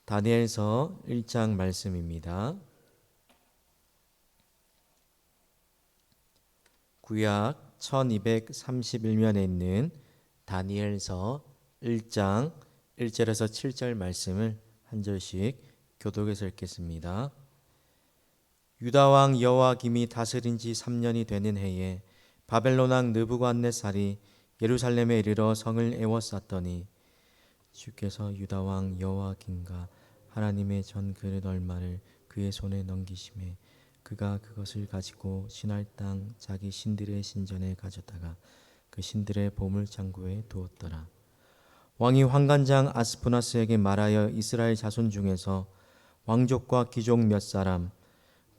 다니엘서 1장 말씀입니다. 구약 1231면에 있는 다니엘서 1장 1절에서 7절 말씀을 한 절씩 교독해서 읽겠습니다. 유다 왕 여호야김이 다스린 지 3년이 되는 해에 바벨론 왕 느부갓네살이 예루살렘에 이르러 성을 에워쌌더니 주께서 유다 왕 여호야김과 하나님의 전 그릇 얼마를 그의 손에 넘기심에 그가 그것을 가지고 신할 땅 자기 신들의 신전에 가져다가 그 신들의 보물 창고에 두었더라. 왕이 환관장 아스푸나스에게 말하여 이스라엘 자손 중에서 왕족과 귀족 몇 사람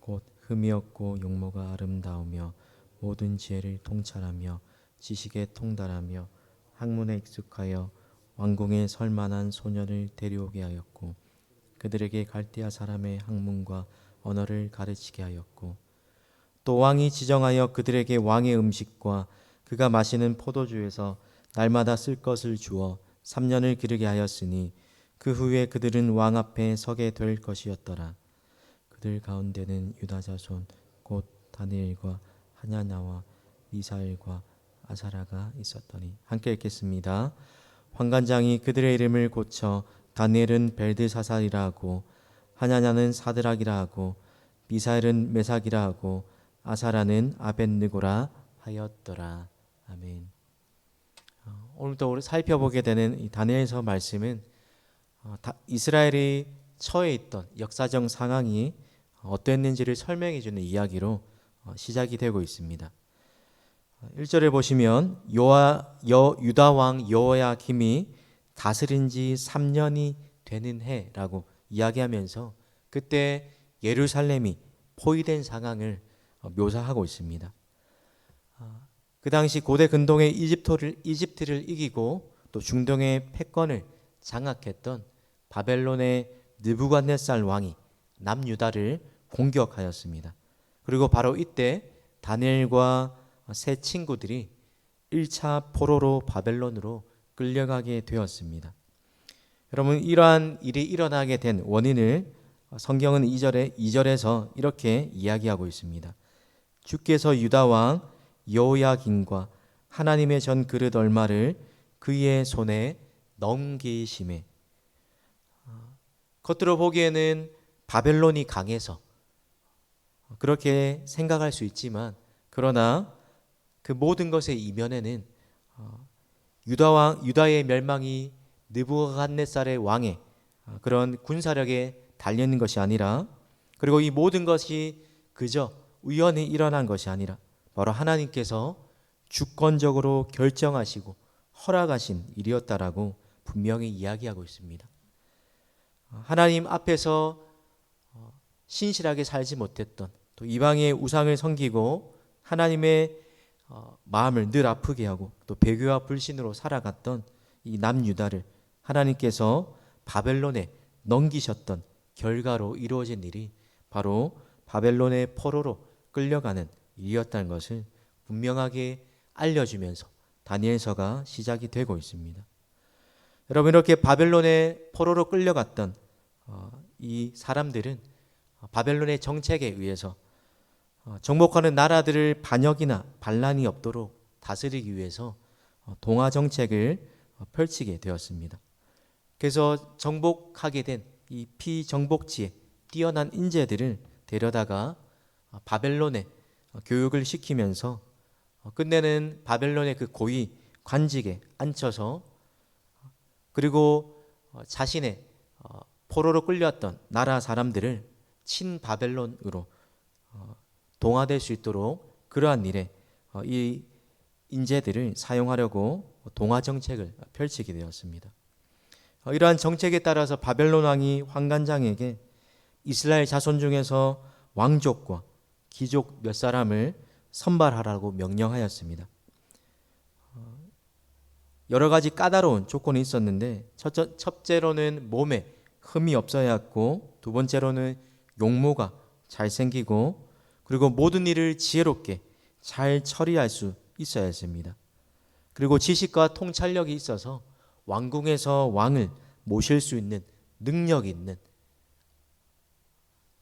곧 흠이 없고 용모가 아름다우며 모든 지혜를 통찰하며 지식에 통달하며 학문에 익숙하여 왕궁에 설 만한 소년을 데려오게 하였고 그들에게 갈대아 사람의 학문과 언어를 가르치게 하였고 또 왕이 지정하여 그들에게 왕의 음식과 그가 마시는 포도주에서 날마다 쓸 것을 주어 3년을 기르게 하였으니 그 후에 그들은 왕 앞에 서게 될 것이었더라. 그들 가운데는 유다 자손 곧 다니엘과 하냐냐와 미사엘과 아사라가 있었더니 함께 읽겠습니다. 환관장이 그들의 이름을 고쳐 다니엘은 벨드사살이라 하고 하냐냐는 사드락이라 하고 미사엘은 메삭이라 하고 아사라는 아벳느고라 하였더라. 아멘. 오늘도 우리 살펴보게 되는 이 다니엘서 말씀은 이스라엘이 처해 있던 역사적 상황이 어땠는지를 설명해 주는 이야기로 시작이 되고 있습니다. 1절에 보시면 유다 왕 여호야김이 다스린 지 3년이 되는 해라고 이야기하면서 그때 예루살렘이 포위된 상황을 묘사하고 있습니다. 그 당시 고대 근동의 이집트를 이기고 또 중동의 패권을 장악했던 바벨론의 느부갓네살 왕이 남유다를 공격하였습니다. 그리고 바로 이때 다니엘과 세 친구들이 1차 포로로 바벨론으로 끌려가게 되었습니다. 여러분, 이러한 일이 일어나게 된 원인을 성경은 2절에서 이렇게 이야기하고 있습니다. 주께서 유다 왕 여호야김과 하나님의 전 그릇 얼마를 그의 손에 넘기심에. 겉으로 보기에는 바벨론이 강해서 그렇게 생각할 수 있지만 그러나 그 모든 것의 이면에는 유다의 멸망이 느부갓네살의 왕의 그런 군사력에 달려있는 것이 아니라, 그리고 이 모든 것이 그저 우연히 일어난 것이 아니라 바로 하나님께서 주권적으로 결정하시고 허락하신 일이었다라고 분명히 이야기하고 있습니다. 하나님 앞에서 신실하게 살지 못했던, 또 이방의 우상을 섬기고 하나님의 마음을 늘 아프게 하고 또 배교와 불신으로 살아갔던 이 남유다를 하나님께서 바벨론에 넘기셨던 결과로 이루어진 일이 바로 바벨론의 포로로 끌려가는 일이었다는 것을 분명하게 알려주면서 다니엘서가 시작이 되고 있습니다. 여러분, 이렇게 바벨론의 포로로 끌려갔던 이 사람들은 바벨론의 정책에 의해서 정복하는 나라들을 반역이나 반란이 없도록 다스리기 위해서 동화 정책을 펼치게 되었습니다. 그래서 정복하게 된 이 피정복지에 뛰어난 인재들을 데려다가 바벨론에 교육을 시키면서 끝내는 바벨론의 그 고위 관직에 앉혀서, 그리고 자신의 포로로 끌려왔던 나라 사람들을 친바벨론으로 동화될 수 있도록 그러한 일에 이 인재들을 사용하려고 동화 정책을 펼치게 되었습니다. 이러한 정책에 따라서 바벨론 왕이 환관장에게 이스라엘 자손 중에서 왕족과 귀족 몇 사람을 선발하라고 명령하였습니다. 여러 가지 까다로운 조건이 있었는데, 첫째로는 몸에 흠이 없어야 했고, 두 번째로는 용모가 잘생기고, 그리고 모든 일을 지혜롭게 잘 처리할 수 있어야 했습니다. 그리고 지식과 통찰력이 있어서 왕궁에서 왕을 모실 수 있는 능력 있는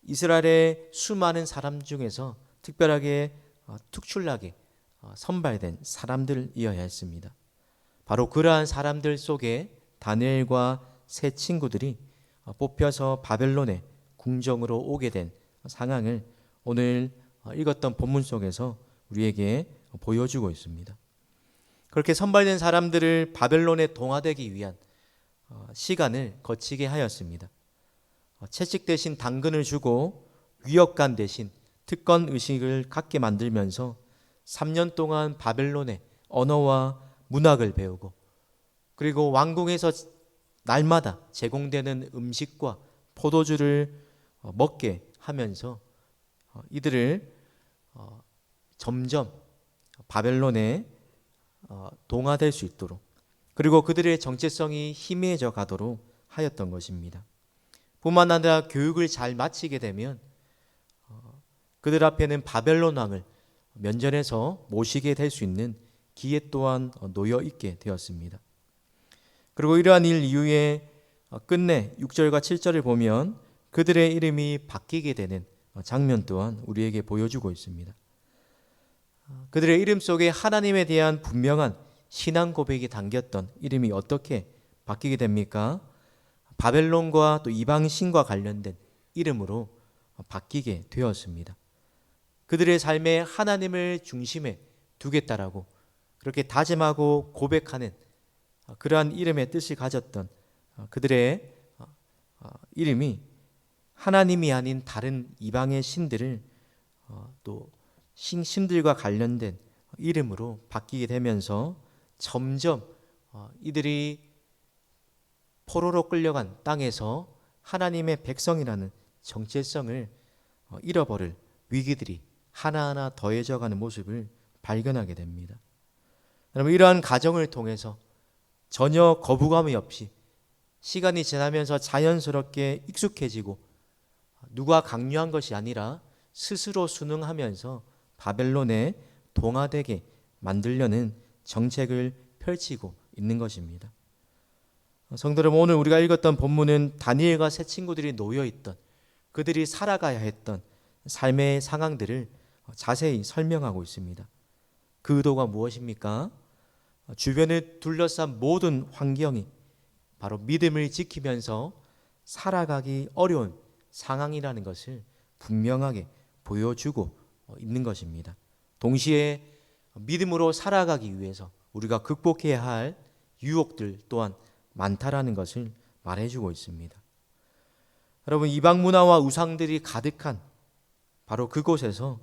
이스라엘의 수많은 사람 중에서 특별하게 특출나게 선발된 사람들이어야 했습니다. 바로 그러한 사람들 속에 다니엘과 세 친구들이 뽑혀서 바벨론의 궁정으로 오게 된 상황을 오늘 읽었던 본문 속에서 우리에게 보여주고 있습니다. 그렇게 선발된 사람들을 바벨론에 동화되기 위한 시간을 거치게 하였습니다. 채찍 대신 당근을 주고 위협관 대신 특권 의식을 갖게 만들면서 3년 동안 바벨론의 언어와 문학을 배우고 그리고 왕궁에서 날마다 제공되는 음식과 포도주를 먹게 하면서 이들을 점점 바벨론에 동화될 수 있도록 그리고 그들의 정체성이 희미해져 가도록 하였던 것입니다. 뿐만 아니라 교육을 잘 마치게 되면 그들 앞에는 바벨론 왕을 면전에서 모시게 될 수 있는 기회 또한 놓여 있게 되었습니다. 그리고 이러한 일 이후에 끝내 6절과 7절을 보면 그들의 이름이 바뀌게 되는 장면 또한 우리에게 보여주고 있습니다. 그들의 이름 속에 하나님에 대한 분명한 신앙 고백이 담겼던 이름이 어떻게 바뀌게 됩니까? 바벨론과 또 이방 신과 관련된 이름으로 바뀌게 되었습니다. 그들의 삶에 하나님을 중심에 두겠다라고 그렇게 다짐하고 고백하는 그러한 이름의 뜻을 가졌던 그들의 이름이 하나님이 아닌 다른 이방의 신들을 또 신들과 관련된 이름으로 바뀌게 되면서 점점 이들이 포로로 끌려간 땅에서 하나님의 백성이라는 정체성을 잃어버릴 위기들이 하나하나 더해져가는 모습을 발견하게 됩니다. 여러분, 이러한 과정을 통해서 전혀 거부감이 없이 시간이 지나면서 자연스럽게 익숙해지고 누가 강요한 것이 아니라 스스로 순응하면서 바벨론에 동화되게 만들려는 정책을 펼치고 있는 것입니다. 성도 여러분, 오늘 우리가 읽었던 본문은 다니엘과 세 친구들이 놓여있던 그들이 살아가야 했던 삶의 상황들을 자세히 설명하고 있습니다. 그 의도가 무엇입니까? 주변을 둘러싼 모든 환경이 바로 믿음을 지키면서 살아가기 어려운 상황이라는 것을 분명하게 보여주고 있는 것입니다. 동시에 믿음으로 살아가기 위해서 우리가 극복해야 할 유혹들 또한 많다라는 것을 말해주고 있습니다. 여러분, 이방 문화와 우상들이 가득한 바로 그곳에서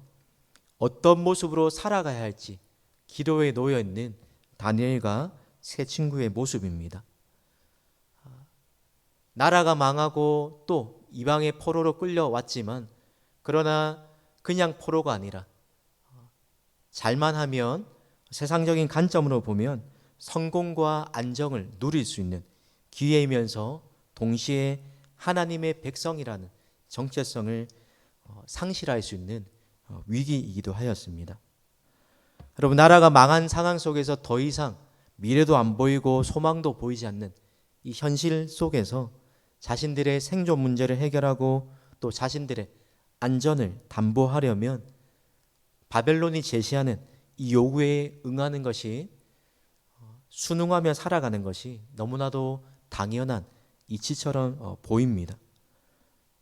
어떤 모습으로 살아가야 할지 기도에 놓여 있는 다니엘과 세 친구의 모습입니다. 나라가 망하고 또 이방의 포로로 끌려왔지만 그러나 그냥 포로가 아니라 잘만 하면 세상적인 관점으로 보면 성공과 안정을 누릴 수 있는 기회이면서 동시에 하나님의 백성이라는 정체성을 상실할 수 있는 위기이기도 하였습니다. 여러분, 나라가 망한 상황 속에서 더 이상 미래도 안 보이고 소망도 보이지 않는 이 현실 속에서 자신들의 생존 문제를 해결하고 또 자신들의 안전을 담보하려면 바벨론이 제시하는 이 요구에 응하는 것이 순응하며 살아가는 것이 너무나도 당연한 이치처럼 보입니다.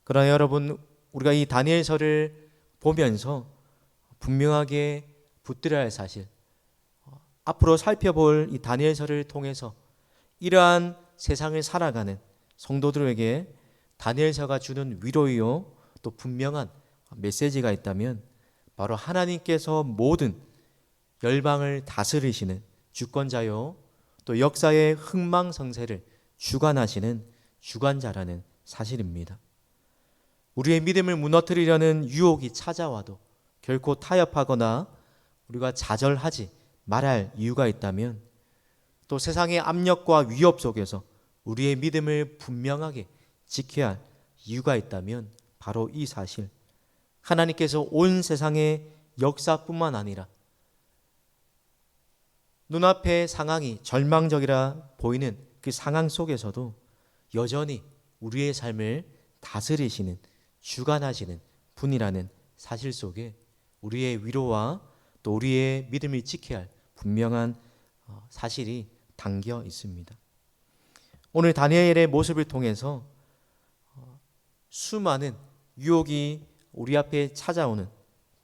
그러나 여러분, 우리가 이 다니엘서를 보면서 분명하게 붙들어야 할 사실, 앞으로 살펴볼 이 다니엘서를 통해서 이러한 세상을 살아가는 성도들에게 다니엘서가 주는 위로이요 또 분명한 메시지가 있다면 바로 하나님께서 모든 열방을 다스리시는 주권자요 또 역사의 흥망성쇠를 주관하시는 주관자라는 사실입니다. 우리의 믿음을 무너뜨리려는 유혹이 찾아와도 결코 타협하거나 우리가 좌절하지 말할 이유가 있다면 또 세상의 압력과 위협 속에서 우리의 믿음을 분명하게 지켜야 할 이유가 있다면 바로 이 사실, 하나님께서 온 세상의 역사뿐만 아니라 눈앞의 상황이 절망적이라 보이는 그 상황 속에서도 여전히 우리의 삶을 다스리시는, 주관하시는 분이라는 사실 속에 우리의 위로와 또 우리의 믿음을 지켜야 할 분명한 사실이 담겨 있습니다. 오늘 다니엘의 모습을 통해서 수많은 유혹이 우리 앞에 찾아오는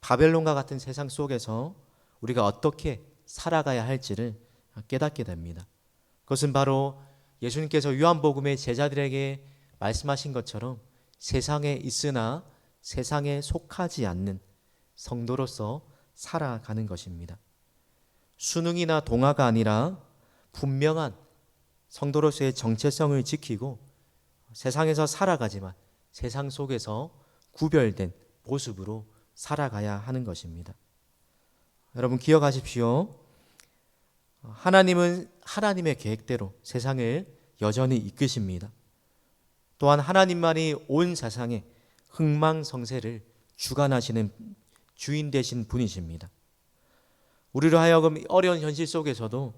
바벨론과 같은 세상 속에서 우리가 어떻게 살아가야 할지를 깨닫게 됩니다. 그것은 바로 예수님께서 요한복음의 제자들에게 말씀하신 것처럼 세상에 있으나 세상에 속하지 않는 성도로서 살아가는 것입니다. 수능이나 동화가 아니라 분명한 성도로서의 정체성을 지키고 세상에서 살아가지만 세상 속에서 구별된 모습으로 살아가야 하는 것입니다. 여러분 기억하십시오. 하나님은 하나님의 계획대로 세상을 여전히 이끄십니다. 또한 하나님만이 온 세상의 흥망성쇠를 주관하시는 주인 되신 분이십니다. 우리로 하여금 어려운 현실 속에서도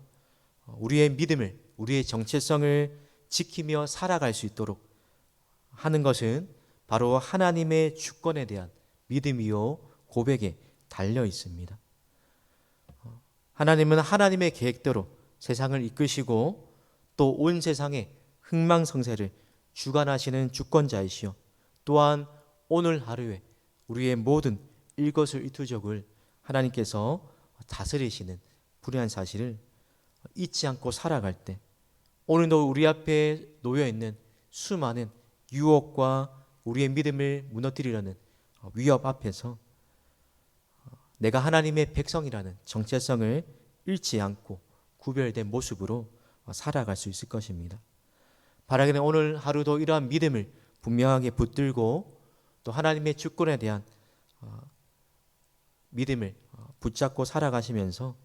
우리의 믿음을, 우리의 정체성을 지키며 살아갈 수 있도록 하는 것은 바로 하나님의 주권에 대한 믿음이요 고백에 달려 있습니다. 하나님은 하나님의 계획대로 세상을 이끄시고 또 온 세상의 흥망성쇠를 주관하시는 주권자이시요 또한 오늘 하루에 우리의 모든 일거수일투족을 하나님께서 다스리시는 불의한 사실을 잊지 않고 살아갈 때 오늘도 우리 앞에 놓여 있는 수많은 유혹과 우리의 믿음을 무너뜨리려는 위협 앞에서 내가 하나님의 백성이라는 정체성을 잃지 않고 구별된 모습으로 살아갈 수 있을 것입니다. 바라기는 오늘 하루도 이러한 믿음을 분명하게 붙들고 또 하나님의 주권에 대한 믿음을 붙잡고 살아가시면서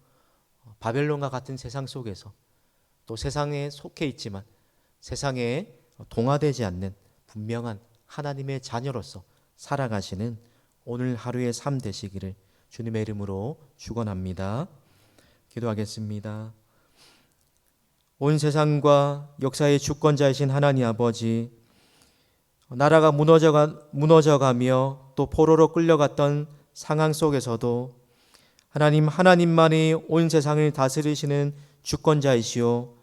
바벨론과 같은 세상 속에서 또 세상에 속해 있지만 세상에 동화되지 않는 분명한 하나님의 자녀로서 살아가시는 오늘 하루의 삶 되시기를 주님의 이름으로 축원합니다. 기도하겠습니다. 온 세상과 역사의 주권자이신 하나님 아버지, 나라가 무너져가며 또 포로로 끌려갔던 상황 속에서도 하나님만이 온 세상을 다스리시는 주권자이시오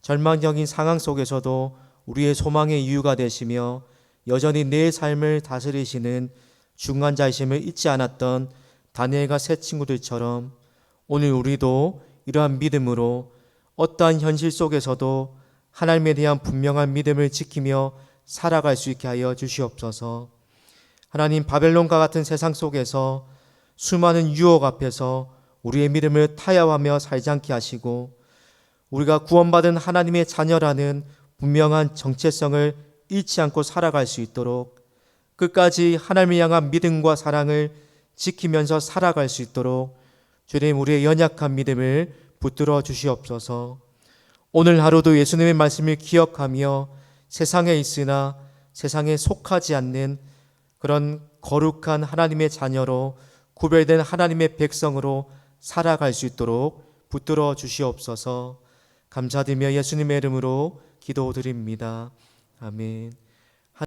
절망적인 상황 속에서도 우리의 소망의 이유가 되시며 여전히 내 삶을 다스리시는 중간자이심을 잊지 않았던 다니엘과 세 친구들처럼 오늘 우리도 이러한 믿음으로 어떠한 현실 속에서도 하나님에 대한 분명한 믿음을 지키며 살아갈 수 있게 하여 주시옵소서. 하나님, 바벨론과 같은 세상 속에서 수많은 유혹 앞에서 우리의 믿음을 타협하며 살지 않게 하시고 우리가 구원받은 하나님의 자녀라는 분명한 정체성을 잃지 않고 살아갈 수 있도록 끝까지 하나님을 향한 믿음과 사랑을 지키면서 살아갈 수 있도록 주님 우리의 연약한 믿음을 붙들어 주시옵소서. 오늘 하루도 예수님의 말씀을 기억하며 세상에 있으나 세상에 속하지 않는 그런 거룩한 하나님의 자녀로 구별된 하나님의 백성으로 살아갈 수 있도록 붙들어 주시옵소서. 감사드리며 예수님의 이름으로 기도드립니다. 아멘.